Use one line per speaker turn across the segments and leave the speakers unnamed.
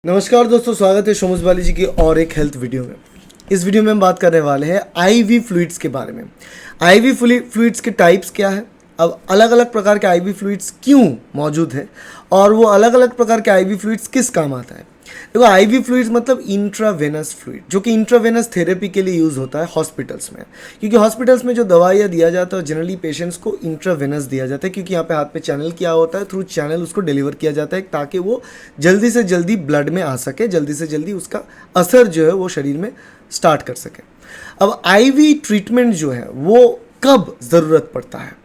नमस्कार दोस्तों, स्वागत है शोमुस बाली जी की और एक हेल्थ वीडियो में। इस वीडियो में हम बात करने वाले हैं आईवी फ्लूइड्स के बारे में। आईवी फ्लूइड्स के टाइप्स क्या है, अब अलग अलग प्रकार के आईवी फ्लूइड्स क्यों मौजूद है और वो अलग अलग प्रकार के आईवी फ्लूइड्स किस काम आता है। देखो, आईवी फ्लूइड्स मतलब इंट्रावेनस फ्लूइड, जो कि इंट्रावेनस थेरेपी के लिए यूज़ होता है हॉस्पिटल्स में। क्योंकि हॉस्पिटल्स में जो दवाइयाँ दिया जाता है जनरली पेशेंट्स को इंट्रावेनस दिया जाता है, क्योंकि यहाँ पे हाथ पे चैनल किया होता है, थ्रू चैनल उसको डिलीवर किया जाता है ताकि वो जल्दी से जल्दी ब्लड में आ सके, जल्दी से जल्दी उसका असर जो है वो शरीर में स्टार्ट कर सके। अब आईवी ट्रीटमेंट जो है वो कब ज़रूरत पड़ता है।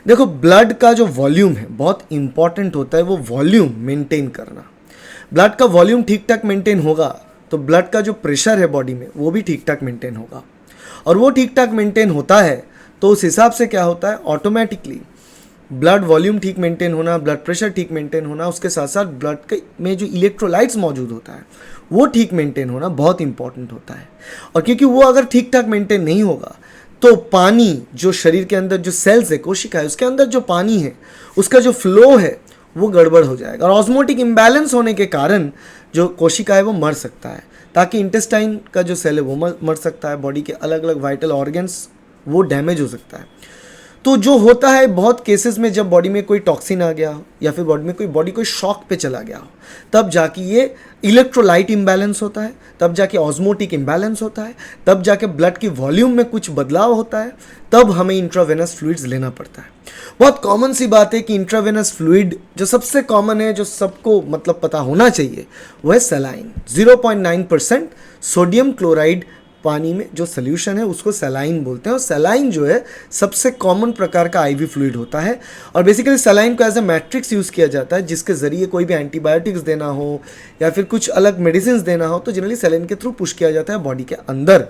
देखो, ब्लड का जो वॉल्यूम है बहुत इंपॉर्टेंट होता है, वो वॉल्यूम मेंटेन करना। ब्लड का वॉल्यूम ठीक ठाक मेंटेन होगा तो ब्लड का जो प्रेशर है बॉडी में वो भी ठीक ठाक मेंटेन होगा, और वो ठीक ठाक मेंटेन होता है तो उस हिसाब से क्या होता है, ऑटोमेटिकली ब्लड वॉल्यूम ठीक मेंटेन होना, ब्लड प्रेशर ठीक मेंटेन होना, उसके साथ साथ ब्लड में जो इलेक्ट्रोलाइट्स मौजूद होता है वो ठीक मेंटेन होना बहुत इंपॉर्टेंट होता है। और क्योंकि वो अगर ठीक ठाक मेंटेन नहीं होगा तो पानी जो शरीर के अंदर जो सेल्स है, कोशिका है, उसके अंदर जो पानी है उसका जो फ्लो है वो गड़बड़ हो जाएगा, और ऑस्मोटिक इम्बैलेंस होने के कारण जो कोशिका है वो मर सकता है, ताकि इंटेस्टाइन का जो सेल है वो मर सकता है, बॉडी के अलग अलग वाइटल ऑर्गन्स वो डैमेज हो सकता है। तो जो होता है बहुत केसेस में, जब बॉडी में कोई टॉक्सिन आ गया हो या फिर बॉडी कोई शॉक पे चला गया हो, तब जाके ये इलेक्ट्रोलाइट इम्बैलेंस होता है, तब जाके ऑस्मोटिक इम्बैलेंस होता है, तब जाके ब्लड की वॉल्यूम में कुछ बदलाव होता है, तब हमें इंट्रावेनस फ्लूइड्स लेना पड़ता है। बहुत कॉमन सी बात है कि इंट्रावेनस फ्लूइड जो सबसे कॉमन है, जो सबको मतलब पता होना चाहिए, वो है सलाइन। 0.9% सोडियम क्लोराइड पानी में जो सोल्यूशन है उसको सलाइन बोलते हैं, और सलाइन जो है सबसे कॉमन प्रकार का आईवी फ्लूइड होता है। और बेसिकली सलाइन को एज ए मैट्रिक्स यूज़ किया जाता है, जिसके ज़रिए कोई भी एंटीबायोटिक्स देना हो या फिर कुछ अलग मेडिसिन देना हो तो जनरली सलाइन के थ्रू पुश किया जाता है बॉडी के अंदर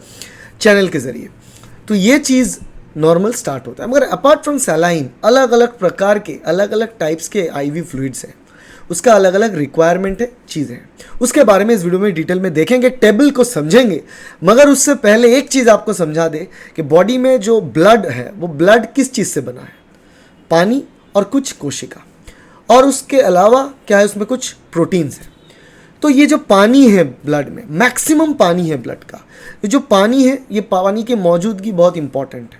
चैनल के ज़रिए। तो ये चीज़ नॉर्मल स्टार्ट होता है। मगर अपार्ट फ्रॉम सलाइन अलग अलग प्रकार के अलग अलग टाइप्स के आईवी फ्लूइड्स हैं, उसका अलग अलग रिक्वायरमेंट है, चीज़ें हैं, उसके बारे में इस वीडियो में डिटेल में देखेंगे, टेबल को समझेंगे। मगर उससे पहले एक चीज़ आपको समझा दे कि बॉडी में जो ब्लड है वो ब्लड किस चीज़ से बना है, पानी और कुछ कोशिका, और उसके अलावा क्या है, उसमें कुछ प्रोटीन्स है। तो ये जो पानी है ब्लड में, मैक्सिमम पानी है ब्लड का, ये जो पानी है ये पानी की मौजूदगी बहुत इंपॉर्टेंट है,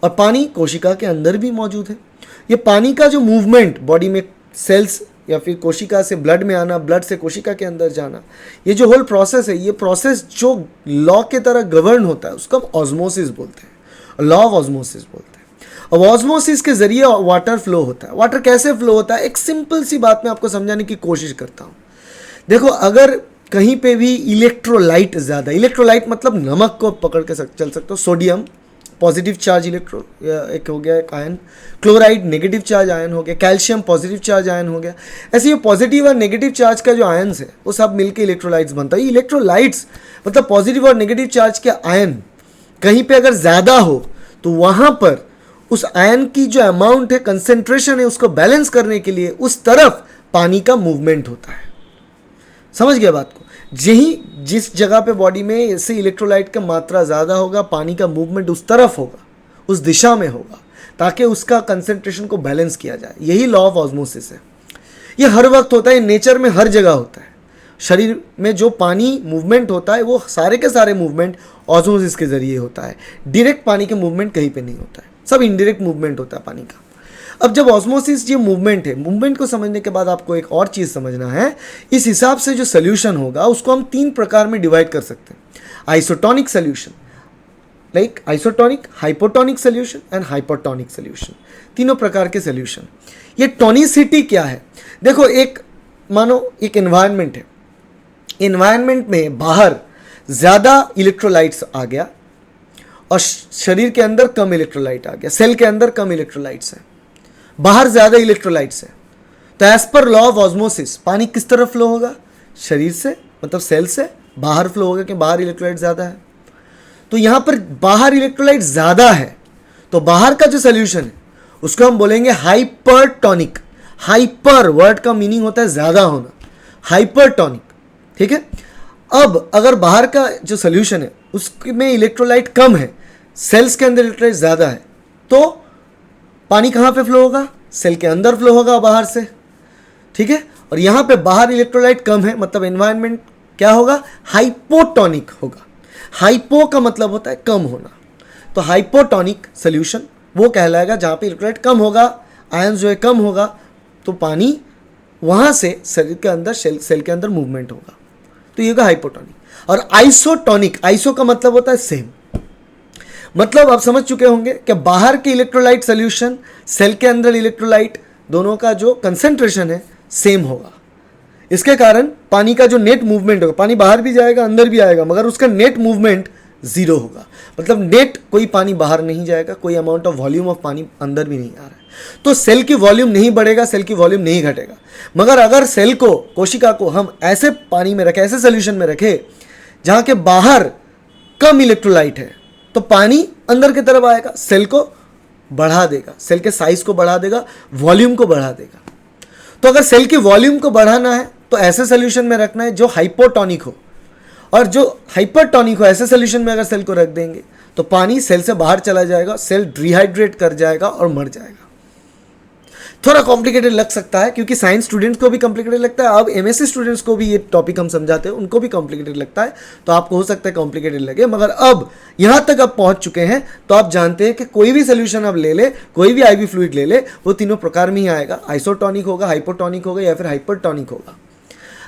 और पानी कोशिका के अंदर भी मौजूद है। ये पानी का जो मूवमेंट बॉडी में सेल्स या फिर कोशिका से ब्लड में आना, ब्लड से कोशिका के अंदर जाना, ये जो होल प्रोसेस है, ये प्रोसेस जो लॉ के तरह गवर्न होता है उसको हम ऑस्मोसिस बोलते हैं, लॉ ऑफ ऑस्मोसिस बोलते हैं। अब ऑस्मोसिस के जरिए वाटर फ्लो होता है। वाटर कैसे फ्लो होता है, एक सिंपल सी बात मैं आपको समझाने की कोशिश करता हूँ। देखो, अगर कहीं पे भी इलेक्ट्रोलाइट ज़्यादा, इलेक्ट्रोलाइट मतलब नमक को पकड़ के चल सकते हो, सोडियम पॉजिटिव चार्ज एक हो गया, एक ion, chloride negative charge ion हो गया, कैल्शियम पॉजिटिव चार्ज आयन हो गया। ऐसे ये पॉजिटिव और नेगेटिव चार्ज का जो आयन्स है वो सब मिलके इलेक्ट्रोलाइट्स बनता है। ये इलेक्ट्रोलाइट्स मतलब पॉजिटिव और नेगेटिव चार्ज के आयन कहीं पे अगर ज़्यादा हो तो वहाँ पर उस आयन की जो अमाउंट है, कंसेंट्रेशन है, उसको बैलेंस करने के लिए उस तरफ पानी का मूवमेंट होता है। समझ गया बात को। जिस जगह पे बॉडी में ऐसे इलेक्ट्रोलाइट का मात्रा ज़्यादा होगा, पानी का मूवमेंट उस तरफ होगा, उस दिशा में होगा, ताकि उसका कंसंट्रेशन को बैलेंस किया जाए। यही लॉ ऑफ ऑस्मोसिस है। ये हर वक्त होता है, नेचर में हर जगह होता है। शरीर में जो पानी मूवमेंट होता है वो सारे के सारे मूवमेंट ऑस्मोसिस के जरिए होता है। डायरेक्ट पानी के मूवमेंट कहीं पे नहीं होता है, सब इनडायरेक्ट मूवमेंट होता है पानी का। अब जब ऑस्मोसिस ये मूवमेंट है, मूवमेंट को समझने के बाद आपको एक और चीज़ समझना है। इस हिसाब से जो सोल्यूशन होगा उसको हम 3 प्रकार में डिवाइड कर सकते हैं। Isotonic solution, like isotonic, hypotonic solution and hypertonic solution, तीनों प्रकार के सोल्यूशन। ये टोनिसिटी क्या है, देखो, एक मानो एक एनवायरनमेंट है, एनवायरनमेंट में बाहर ज़्यादा इलेक्ट्रोलाइट्स आ गया और शरीर के अंदर कम इलेक्ट्रोलाइट आ गया, सेल के अंदर कम इलेक्ट्रोलाइट्स है, बाहर ज़्यादा इलेक्ट्रोलाइट्स है। तो as per law of osmosis पानी किस तरफ फ्लो होगा, शरीर से मतलब सेल से बाहर फ्लो होगा, कि बाहर इलेक्ट्रोलाइट ज़्यादा है। तो यहाँ पर बाहर इलेक्ट्रोलाइट ज़्यादा है तो बाहर का जो सोल्यूशन है उसको हम बोलेंगे हाइपरटोनिक। हाइपर वर्ड का मीनिंग होता है ज़्यादा होना, हाइपरटोनिक, ठीक है। अब अगर बाहर का जो सोल्यूशन है उसमें इलेक्ट्रोलाइट कम है, सेल्स के अंदर इलेक्ट्रोलाइट ज़्यादा है, तो पानी कहाँ पे फ्लो होगा, सेल के अंदर फ्लो होगा बाहर से, ठीक है। और यहाँ पे बाहर इलेक्ट्रोलाइट कम है, मतलब एनवायरनमेंट क्या होगा, हाइपोटोनिक होगा। हाइपो का मतलब होता है कम होना, तो हाइपोटोनिक सोल्यूशन वो कहलाएगा जहाँ पे इलेक्ट्रोलाइट कम होगा, आयंस जो है कम होगा, तो पानी वहाँ से शरीर के अंदर सेल के अंदर मूवमेंट होगा, तो ये होगा हाइपोटोनिक। और आइसोटोनिक, आइसो का मतलब होता है सेम, मतलब आप समझ चुके होंगे कि बाहर के इलेक्ट्रोलाइट सोल्यूशन, सेल के अंदर इलेक्ट्रोलाइट, दोनों का जो कंसेंट्रेशन है सेम होगा। इसके कारण पानी का जो नेट मूवमेंट होगा, पानी बाहर भी जाएगा अंदर भी आएगा, मगर उसका नेट मूवमेंट जीरो होगा, मतलब नेट कोई पानी बाहर नहीं जाएगा, कोई अमाउंट ऑफ वॉल्यूम ऑफ पानी अंदर भी नहीं आ रहा है। तो सेल की वॉल्यूम नहीं बढ़ेगा, सेल की वॉल्यूम नहीं घटेगा। मगर अगर सेल को, कोशिका को हम ऐसे पानी में रखें, ऐसे सोल्यूशन में रखें जहाँ के बाहर कम इलेक्ट्रोलाइट है, तो पानी अंदर की तरफ आएगा, सेल को बढ़ा देगा, सेल के साइज को बढ़ा देगा, वॉल्यूम को बढ़ा देगा। तो अगर सेल की वॉल्यूम को बढ़ाना है तो ऐसे सोल्यूशन में रखना है जो हाइपोटोनिक हो, और जो हाइपरटोनिक हो ऐसे सोल्यूशन में अगर सेल को रख देंगे तो पानी सेल से बाहर चला जाएगा, सेल डिहाइड्रेट कर जाएगा और मर जाएगा। थोड़ा कॉम्प्लिकेटेड लग सकता है क्योंकि साइंस स्टूडेंट्स को भी कॉम्प्लिकेटेड लगता है, अब एमएससी स्टूडेंट्स को भी ये टॉपिक हम समझाते हैं, उनको भी कॉम्प्लिकेटेड लगता है, तो आपको हो सकता है कॉम्प्लिकेटेड लगे, मगर अब यहाँ तक आप पहुँच चुके हैं तो आप जानते हैं कि कोई भी सोल्यूशन आप ले ले, कोई भी आईवी फ्लूइड ले ले, वो तीनों प्रकार में ही आएगा, आइसोटोनिक होगा, हाइपोटोनिक होगा या फिर हाइपरटोनिक होगा।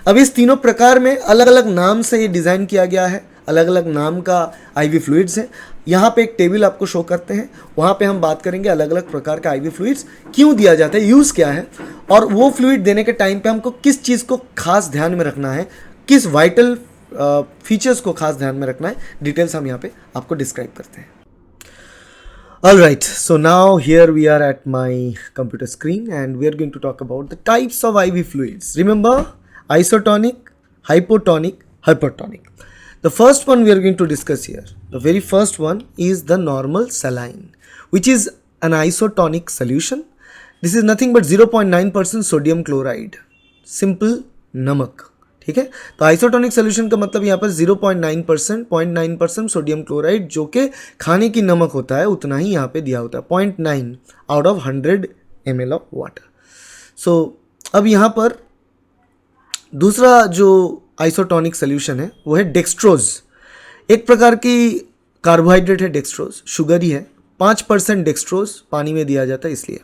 अब इस तीनों प्रकार में अलग अलग नाम से ये डिज़ाइन किया गया है, अलग अलग नाम का आईवी फ्लूइड्स है। यहाँ पे एक टेबल आपको शो करते हैं, वहाँ पे हम बात करेंगे अलग अलग प्रकार का आईवी फ्लूइड्स क्यों दिया जाता है, यूज़ क्या है, और वो फ्लूइड देने के टाइम पे हमको किस चीज़ को खास ध्यान में रखना है, किस वाइटल फीचर्स को खास ध्यान में रखना है, डिटेल्स हम यहाँ पे आपको डिस्क्राइब करते हैं। Alright, so now here we are at my computer screen and we are going to talk about the types of IV fluids. Remember, isotonic, hypotonic, hypertonic. The first one we are going to discuss here, the very first one is the normal saline, which is an isotonic solution. This is nothing but 0.9% sodium chloride, simple नमक, ठीक है। तो isotonic solution का मतलब यहाँ पर 0.9% sodium chloride जो कि खाने की नमक होता है उतना ही यहाँ पे दिया होता है, 0.9 out of 100 ml of water. So अब यहाँ पर दूसरा जो आइसोटोनिक सोल्यूशन है वो है डेक्सट्रोज, एक प्रकार की कार्बोहाइड्रेट है डेक्सट्रोज, शुगर ही है, 5% डेक्सट्रोज पानी में दिया जाता है इसलिए।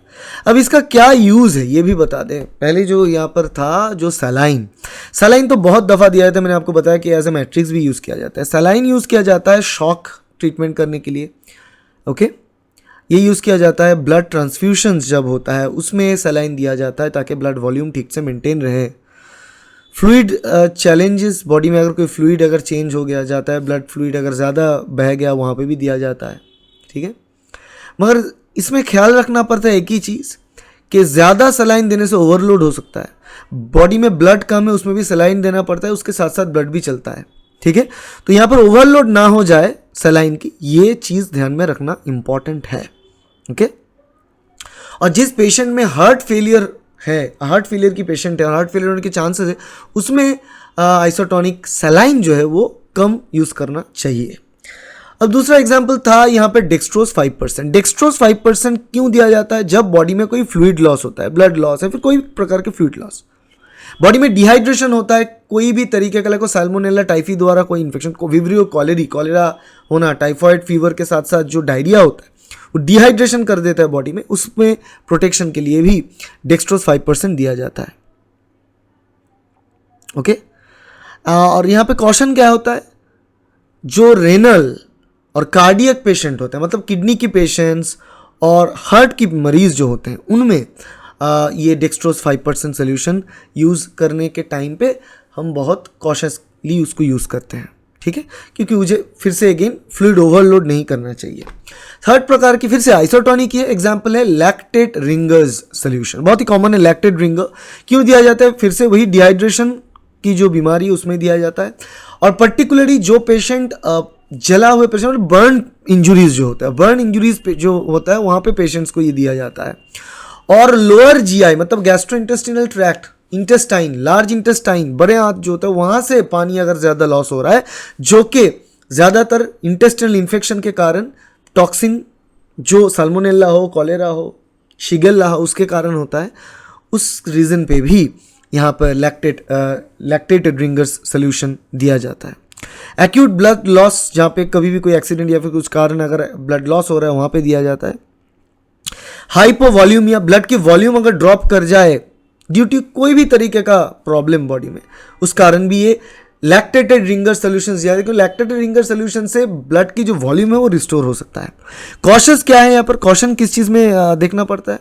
अब इसका क्या यूज़ है ये भी बता दें। पहले जो यहाँ पर था जो सलाइन, सलाइन तो बहुत दफ़ा दिया जाता है, मैंने आपको बताया कि एज ए मैट्रिक्स भी यूज़ किया जाता है। सलाइन यूज़ किया जाता है शॉक ट्रीटमेंट करने के लिए, ओके। ये यूज़ किया जाता है ब्लड ट्रांसफ्यूशंस जब होता है उसमें सलाइन दिया जाता है ताकि ब्लड वॉल्यूम ठीक से मेंटेन रहे। फ्लूइड चैलेंजेस, बॉडी में अगर कोई फ्लूइड अगर चेंज हो गया जाता है, ब्लड फ्लूइड अगर ज़्यादा बह गया वहाँ पे भी दिया जाता है, ठीक है। मगर इसमें ख्याल रखना पड़ता है एक ही चीज़ कि ज़्यादा सलाइन देने से ओवरलोड हो सकता है, बॉडी में ब्लड कम है उसमें भी सलाइन देना पड़ता है, उसके साथ साथ ब्लड भी चलता है, ठीक है। तो यहाँ पर ओवरलोड ना हो जाए सलाइन की, ये चीज़ ध्यान में रखना इम्पॉर्टेंट है, ओके। और जिस पेशेंट में हार्ट फेलियर है, हार्ट फेलियर की पेशेंट है, हार्ट फेलियर होने के चांसेस है, उसमें आइसोटोनिक सलाइन जो है वो कम यूज़ करना चाहिए। अब दूसरा एग्जाम्पल था यहाँ पे डेक्सट्रोज 5%। डेक्सट्रोज 5% क्यों दिया जाता है? जब बॉडी में कोई फ्लूइड लॉस होता है, ब्लड लॉस है, फिर कोई प्रकार के फ्लूइड लॉस, बॉडी में डिहाइड्रेशन होता है, कोई भी तरीके का, को सैल्मोनेला टाइफी द्वारा कोई इन्फेक्शन, विब्रियो कॉलेरा होना, टाइफॉइड फीवर के साथ साथ जो डायरिया होता है वो डिहाइड्रेशन कर देता है बॉडी में, उसमें प्रोटेक्शन के लिए भी डेक्सट्रोज 5% दिया जाता है, ओके। और यहाँ पे कॉशन क्या होता है, जो रेनल और कार्डियक पेशेंट होते हैं, मतलब किडनी की पेशेंट्स और हार्ट की मरीज़ जो होते हैं उनमें ये डेक्सट्रोज 5% सोल्यूशन यूज़ करने के टाइम पे हम बहुत कॉशियसली उसको यूज़ करते हैं, ठीक है, क्योंकि मुझे फिर से अगेन फ्लूइड ओवरलोड नहीं करना चाहिए। थर्ड प्रकार की फिर से आइसोटोनिक ये एग्जाम्पल है लैक्टेट रिंगर्स सोल्यूशन, बहुत ही कॉमन है लैक्टेट रिंगर। क्यों दिया जाता है? फिर से वही डिहाइड्रेशन की जो बीमारी है उसमें दिया जाता है, और पर्टिकुलरली जो पेशेंट जला हुए पेशेंट, बर्न इंजुरीज जो होता है, बर्न इंजुरीज जो होता है वहाँ पे पेशेंट्स को ये दिया जाता है। और लोअर जीआई मतलब gastrointestinal tract, intestine, large intestine, बड़े हाथ जो होता है वहाँ से पानी अगर ज़्यादा लॉस हो रहा है, जो कि ज़्यादातर इंटेस्टिनल इन्फेक्शन के कारण, टॉक्सिन जो साल्मोनेला हो, कॉलेरा हो, शिगेल्ला हो, उसके कारण होता है, उस रीज़न पे भी यहाँ पर लैक्टेटेड रिंगर्स सोल्यूशन दिया जाता है। एक्यूट ब्लड लॉस, जहाँ पे कभी भी कोई एक्सीडेंट या फिर कुछ कारण अगर ब्लड लॉस हो रहा है वहाँ पे दिया जाता है। हाइपो वॉल्यूम, या ब्लड की वॉल्यूम अगर ड्रॉप कर जाए ड्यू टू कोई भी तरीके का प्रॉब्लम बॉडी में, उस कारण भी ये लैक्टेटेड रिंगर सोल्यूशन दिया जाता है, क्योंकि लैक्टेटेड रिंगर सोल्यूशन से ब्लड की जो वॉल्यूम है वो रिस्टोर हो सकता है। कॉशस क्या है यहाँ पर, कॉशन किस चीज़ में देखना पड़ता है,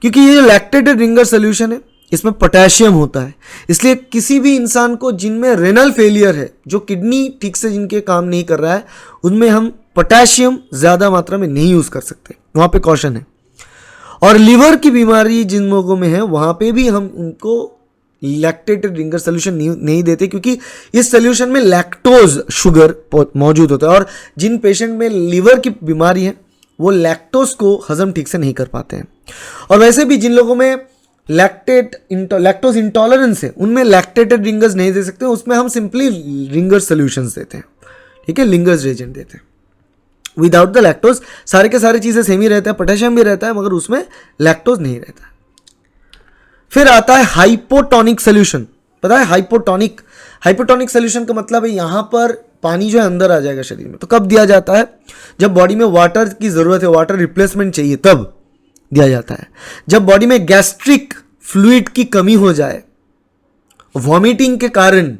क्योंकि ये जो लैक्टेटेड रिंगर सोल्यूशन है इसमें पोटेशियम होता है, इसलिए किसी भी इंसान को जिनमें रेनल फेलियर है, जो किडनी ठीक से जिनके काम नहीं कर रहा है, उनमें हम पोटेशियम ज़्यादा मात्रा में नहीं यूज़ कर सकते, वहाँ पे कॉशन है। और लिवर की बीमारी जिन लोगों में है वहाँ पे भी हम उनको लैक्टेटेड रिंगर सोल्यूशन नहीं देते, क्योंकि इस सोल्यूशन में लैक्टोज शुगर मौजूद होता है, और जिन पेशेंट में लिवर की बीमारी है वो लैक्टोज को हजम ठीक से नहीं कर पाते हैं। और वैसे भी जिन लोगों में लैक्टोज इंटॉलरेंस है उनमें लैक्टेटेड रिंगर्स नहीं दे सकते, उसमें हम सिंपली रिंगर सोल्यूशंस देते हैं, ठीक है, लिंगर्स रेजेंट देते हैं। विदाउट द लैक्टोज सारे के सारे चीज़ें सेम ही रहता है, पोटेशियम भी रहता है, मगर उसमें लैक्टोज नहीं रहता है। फिर आता है हाइपोटोनिक सोल्यूशन। पता है हाइपोटोनिक, हाइपोटोनिक सोल्यूशन का मतलब है यहाँ पर पानी जो है अंदर आ जाएगा शरीर में। तो कब दिया जाता है, जब बॉडी में वाटर की ज़रूरत है, वाटर रिप्लेसमेंट चाहिए, तब दिया जाता है। जब बॉडी में गैस्ट्रिक फ्लूइड की कमी हो जाए, वॉमिटिंग के कारण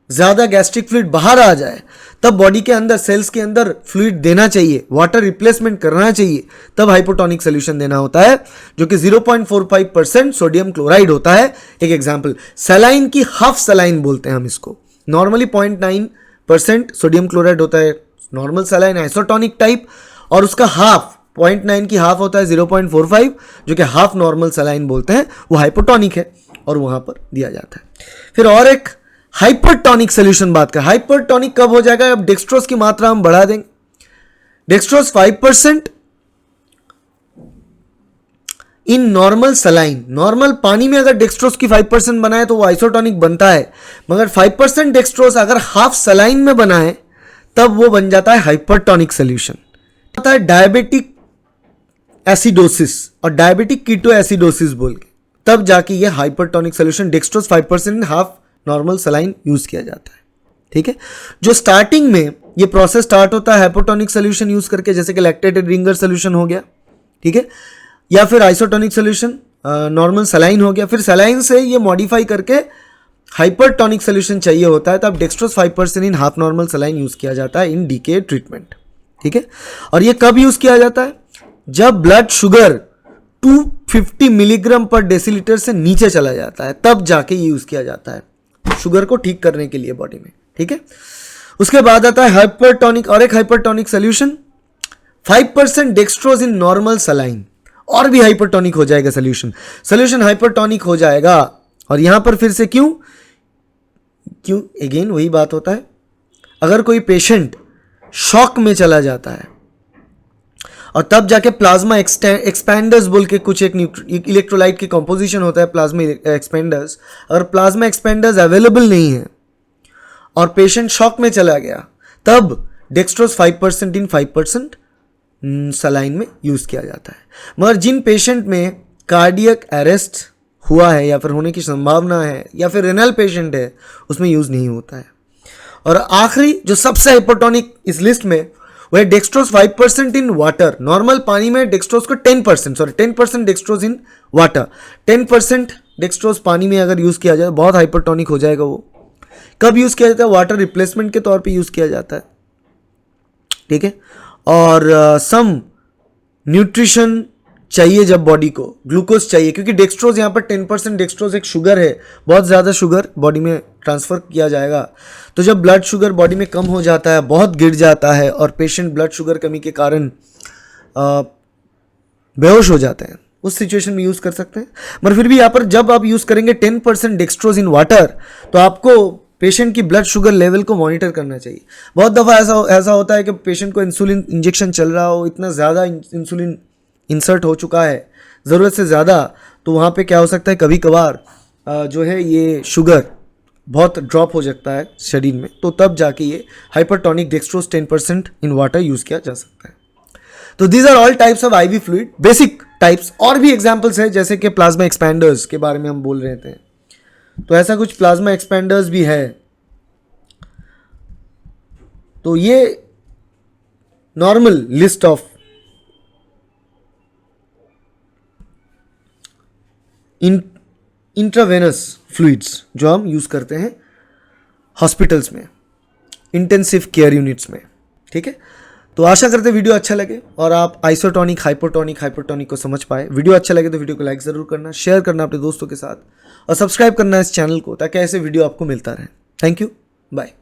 ज़्यादा गैस्ट्रिक फ्लूइड बाहर आ जाए, तब बॉडी के अंदर सेल्स के अंदर फ्लूइड देना चाहिए, वाटर रिप्लेसमेंट करना चाहिए, तब हाइपोटोनिक सोल्यूशन देना होता है, जो कि 0.45% सोडियम क्लोराइड होता है। एक एग्जांपल, सलाइन की हाफ सलाइन बोलते हैं हम इसको। नॉर्मली 0.9% सोडियम क्लोराइड होता है नॉर्मल सलाइन आइसोटोनिक टाइप, और उसका हाफ 0.9 की हाफ होता है 0.45, जो कि हाफ नॉर्मल सलाइन बोलते हैं, वो हाइपोटोनिक है और वहां पर दिया जाता है। फिर और एक हाइपरटोनिक सोल्यूशन बात कर, हाइपरटोनिक कब हो जाएगा, अब डेक्सट्रोज की मात्रा हम बढ़ा देंगे। Dextrose 5% in normal saline, normal पानी में अगर डेक्सट्रोज की 5% बनाए तो वो आइसोटोनिक बनता है, मगर 5% डेक्सट्रोज अगर हाफ सलाइन में बनाए तब वो बन जाता है हाइपरटोनिक सोल्यूशन। आता है डायबिटिक एसिडोसिस और डायबिटिक कीटो एसिडोसिस बोल के, तब जाके ये hypertonic solution dextrose 5% half normal saline use किया जाता है, ठीक है। जो स्टार्टिंग में ये प्रोसेस स्टार्ट होता है हाइपोटोनिक सोल्यूशन यूज करके, जैसे कि लैक्टेटेड रिंगर सोल्यूशन हो गया, ठीक है, या फिर आइसोटोनिक सोल्यूशन नॉर्मल सलाइन हो गया, फिर सलाइन से ये मॉडिफाई करके हाइपरटोनिक सोल्यूशन चाहिए होता है, तब dextrose 5% in half normal saline use किया जाता है इन डीके ट्रीटमेंट, ठीक है। और ये कब यूज किया जाता है, जब ब्लड शुगर 250 मिलीग्राम पर डेसीलीटर से नीचे चला जाता है, तब जाके ये यूज किया जाता है शुगर को ठीक करने के लिए बॉडी में, ठीक है। उसके बाद आता है हाइपरटोनिक, और एक hypertonic solution 5% dextrose in normal saline, और भी हाइपरटोनिक हो जाएगा सोल्यूशन हाइपरटोनिक हो जाएगा। और यहां पर फिर से क्यों अगेन वही बात होता है, अगर कोई पेशेंट शॉक में चला जाता है और तब जाके प्लाज्मा एक्सपेंडर्स बोल के कुछ एक इलेक्ट्रोलाइट की कंपोजिशन होता है प्लाज्मा एक्सपेंडर्स, अगर प्लाज्मा एक्सपेंडर्स अवेलेबल नहीं है और पेशेंट शॉक में चला गया, तब डेक्सट्रोज 5% इन 5% सलाइन में यूज किया जाता है। मगर जिन पेशेंट में कार्डियक अरेस्ट हुआ है या फिर होने की संभावना है या फिर रेनल पेशेंट है, उसमें यूज नहीं होता है। और आखिरी जो सबसे हाइपोटोनिक इस लिस्ट में वह डेक्सट्रोज 5% इन वाटर, नॉर्मल पानी में डेक्सट्रोज को 10% डेक्सट्रोज इन वाटर, 10% डेक्सट्रोज पानी में अगर यूज किया जाए बहुत हाइपरटोनिक हो जाएगा। वो कब यूज किया जाता है, वाटर रिप्लेसमेंट के तौर पे यूज किया जाता है, ठीक है। और सम न्यूट्रिशन चाहिए, जब बॉडी को ग्लूकोज चाहिए, क्योंकि डेक्सट्रोज यहाँ पर 10% डेक्सट्रोज एक शुगर है, बहुत ज़्यादा शुगर बॉडी में ट्रांसफ़र किया जाएगा। तो जब ब्लड शुगर बॉडी में कम हो जाता है, बहुत गिर जाता है और पेशेंट ब्लड शुगर कमी के कारण बेहोश हो जाते हैं, उस सिचुएशन में यूज़ कर सकते हैं। मगर फिर भी यहाँ पर जब आप यूज़ करेंगे 10% डेक्सट्रोज इन वाटर, तो आपको पेशेंट की ब्लड शुगर लेवल को मॉनिटर करना चाहिए। बहुत दफ़ा ऐसा होता है कि पेशेंट को इंसुलिन इंजेक्शन चल रहा हो, इतना ज़्यादा इंसुलिन इंसर्ट हो चुका है ज़रूरत से ज़्यादा, तो वहाँ पे क्या हो सकता है, कभी कभार जो है ये शुगर बहुत ड्रॉप हो सकता है शरीर में, तो तब जाके ये hypertonic dextrose 10% in water use किया जा सकता है। तो these are all types of IV fluid, basic types और भी एग्जाम्पल्स है, जैसे कि प्लाज्मा एक्सपैंडर्स के बारे में हम बोल रहे थे, तो ऐसा कुछ प्लाज्मा एक्सपैंडर्स भी है। तो ये normal list of intravenous fluids जो हम यूज करते हैं हॉस्पिटल्स में, इंटेंसिव केयर यूनिट्स में। ठीक है, तो आशा करते वीडियो अच्छा लगे और आप आइसोटोनिक, हाइपरटोनिक को समझ पाए। वीडियो अच्छा लगे तो वीडियो को लाइक ज़रूर करना, शेयर करना अपने दोस्तों के साथ और सब्सक्राइब करना इस चैनल को, ताकि ऐसे वीडियो आपको मिलता रहे। Thank you, bye.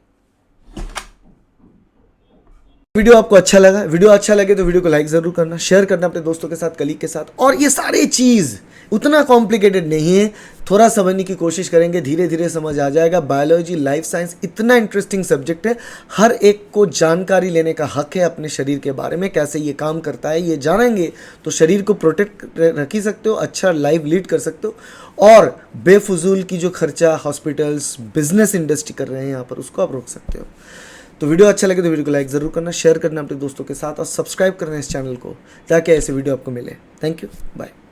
वीडियो आपको अच्छा लगा, वीडियो अच्छा लगे तो वीडियो को लाइक ज़रूर करना, शेयर करना अपने दोस्तों के साथ, कलीग के साथ। और ये सारे चीज़ उतना कॉम्प्लिकेटेड नहीं है, थोड़ा समझने की कोशिश करेंगे, धीरे धीरे समझ आ जाएगा। बायोलॉजी, लाइफ साइंस इतना इंटरेस्टिंग सब्जेक्ट है, हर एक को जानकारी लेने का हक है अपने शरीर के बारे में, कैसे ये काम करता है। ये जानेंगे तो शरीर को प्रोटेक्ट रख ही सकते हो, अच्छा लाइफ लीड कर सकते हो, और बेफजूल की जो खर्चा हॉस्पिटल्स, बिजनेस इंडस्ट्री कर रहे हैं यहाँ पर, उसको आप रोक सकते हो। तो वीडियो अच्छा लगे तो वीडियो को लाइक ज़रूर करना, शेयर करना अपने दोस्तों के साथ और सब्सक्राइब करना इस चैनल को, ताकि ऐसे वीडियो आपको मिले। Thank you, bye.